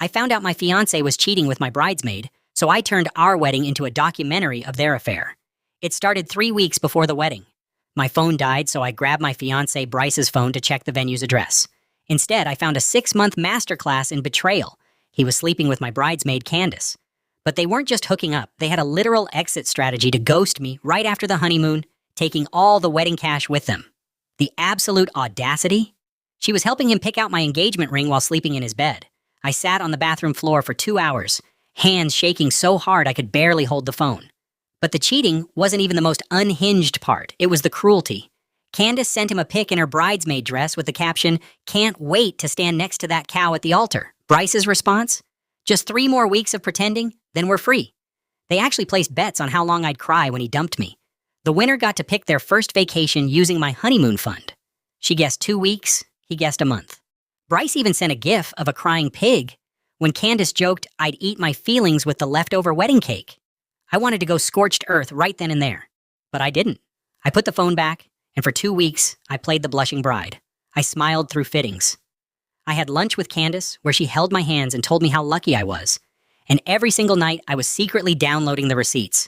I found out my fiancé was cheating with my bridesmaid, so I turned our wedding into a documentary of their affair. It started 3 weeks before the wedding. My phone died, so I grabbed my fiancé Bryce's phone to check the venue's address. Instead, I found a 6-month masterclass in betrayal. He was sleeping with my bridesmaid, Candace. But they weren't just hooking up, they had a literal exit strategy to ghost me right after the honeymoon, taking all the wedding cash with them. The absolute audacity? She was helping him pick out my engagement ring while sleeping in his bed. I sat on the bathroom floor for 2 hours, hands shaking so hard I could barely hold the phone. But the cheating wasn't even the most unhinged part. It was the cruelty. Candace sent him a pic in her bridesmaid dress with the caption, "Can't wait to stand next to that cow at the altar." Bryce's response? "Just 3 more weeks of pretending, then we're free." They actually placed bets on how long I'd cry when he dumped me. The winner got to pick their first vacation using my honeymoon fund. She guessed 2 weeks, he guessed a month. Bryce even sent a gif of a crying pig when Candace joked I'd eat my feelings with the leftover wedding cake. I wanted to go scorched earth right then and there, but I didn't. I put the phone back, and for 2 weeks, I played the blushing bride. I smiled through fittings. I had lunch with Candace, where she held my hands and told me how lucky I was. And every single night, I was secretly downloading the receipts.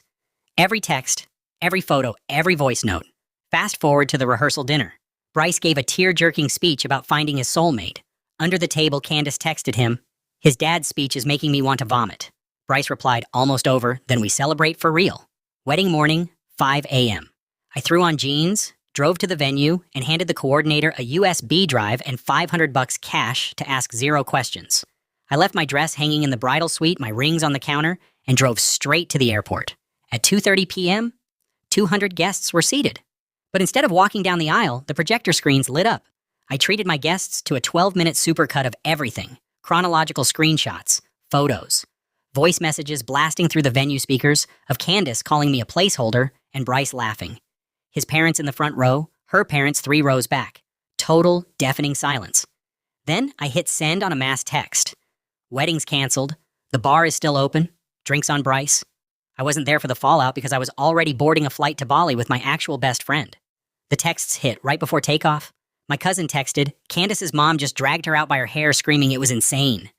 Every text, every photo, every voice note. Fast forward to the rehearsal dinner. Bryce gave a tear-jerking speech about finding his soulmate. Under the table, Candace texted him, "His dad's speech is making me want to vomit." Bryce replied, "Almost over, then we celebrate for real." Wedding morning, 5 a.m. I threw on jeans, drove to the venue, and handed the coordinator a USB drive and $500 cash to ask 0 questions. I left my dress hanging in the bridal suite, my rings on the counter, and drove straight to the airport. At 2:30 p.m., 200 guests were seated. But instead of walking down the aisle, the projector screens lit up. I treated my guests to a 12-minute supercut of everything: chronological screenshots, photos, voice messages blasting through the venue speakers of Candace calling me a placeholder and Bryce laughing. His parents in the front row, her parents 3 rows back. Total, deafening silence. Then I hit send on a mass text. "Wedding's canceled. The bar is still open. Drinks on Bryce." I wasn't there for the fallout because I was already boarding a flight to Bali with my actual best friend. The texts hit right before takeoff. My cousin texted, "Candace's mom just dragged her out by her hair screaming it was insane."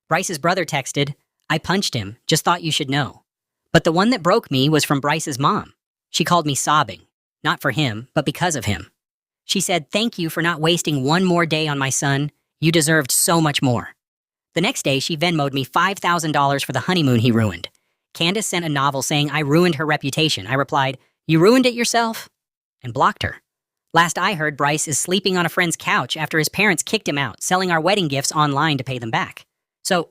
Bryce's brother texted, "I punched him, just thought you should know." But the one that broke me was from Bryce's mom. She called me sobbing. Not for him, but because of him. She said, "Thank you for not wasting one more day on my son. You deserved so much more." The next day, she Venmo'd me $5,000 for the honeymoon he ruined. Candace sent a novel saying I ruined her reputation. I replied, "You ruined it yourself?" and blocked her. Last I heard, Bryce is sleeping on a friend's couch after his parents kicked him out, selling our wedding gifts online to pay them back. So,